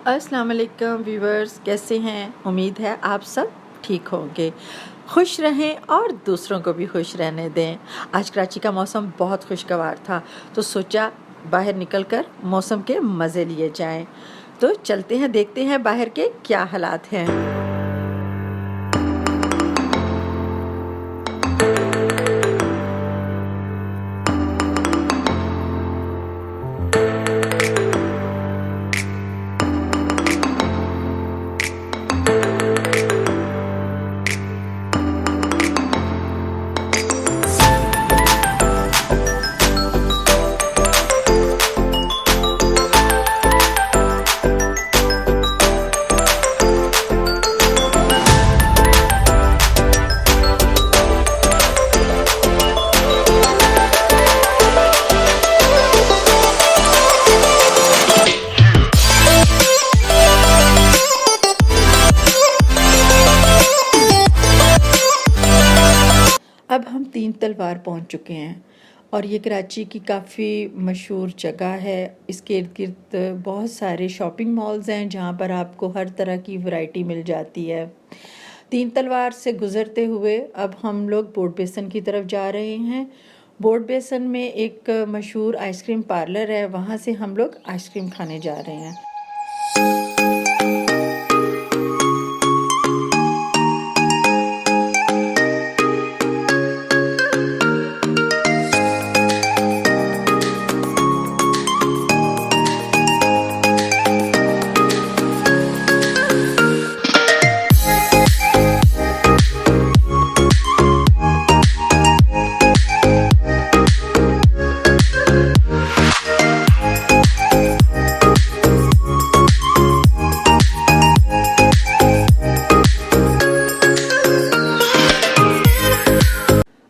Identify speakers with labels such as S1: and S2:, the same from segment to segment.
S1: अस्सलाम वालेकुम व्यूवर्स, कैसे हैं? उम्मीद है आप सब ठीक होंगे, खुश रहें और दूसरों को भी खुश रहने दें। आज कराची का मौसम बहुत खुशगवार था, तो सोचा बाहर निकलकर मौसम के मज़े लिए जाएं। तो चलते हैं, देखते हैं बाहर के क्या हालात हैं। अब हम तीन तलवार पहुंच चुके हैं और ये कराची की काफ़ी मशहूर जगह है। इसके इर्द गिर्द बहुत सारे शॉपिंग मॉल्स हैं जहां पर आपको हर तरह की वैरायटी मिल जाती है। तीन तलवार से गुज़रते हुए अब हम लोग बोर्ड बेसन की तरफ जा रहे हैं। बोर्ड बेसन में एक मशहूर आइसक्रीम पार्लर है, वहाँ से हम लोग आइसक्रीम खाने जा रहे हैं।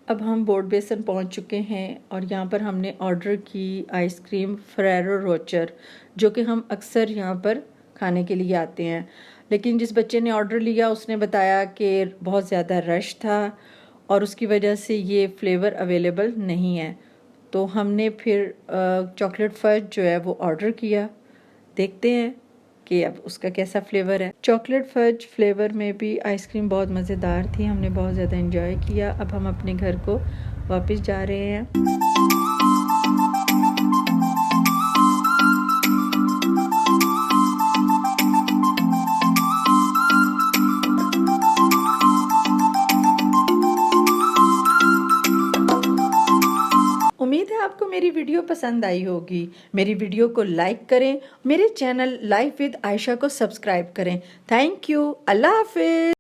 S1: अब हम बोर्ड बेसन पहुंच चुके हैं और यहाँ पर हमने ऑर्डर की आइसक्रीम फेरेरो रोचर, जो कि हम अक्सर यहाँ पर खाने के लिए आते हैं। लेकिन जिस बच्चे ने ऑर्डर लिया उसने बताया कि बहुत ज़्यादा रश था और उसकी वजह से ये फ्लेवर अवेलेबल नहीं है। तो हमने फिर चॉकलेट फज जो है वो ऑर्डर किया। देखते हैं कि अब उसका कैसा फ्लेवर है। चॉकलेट फज फ्लेवर में भी आइसक्रीम बहुत मज़ेदार थी, हमने बहुत ज़्यादा एंजॉय किया। अब हम अपने घर को वापस जा रहे हैं। उम्मीद है आपको मेरी वीडियो पसंद आई होगी। मेरी वीडियो को लाइक करें, मेरे चैनल लाइफ विद आयशा को सब्सक्राइब करें। थैंक यू, अल्लाह हाफिज़।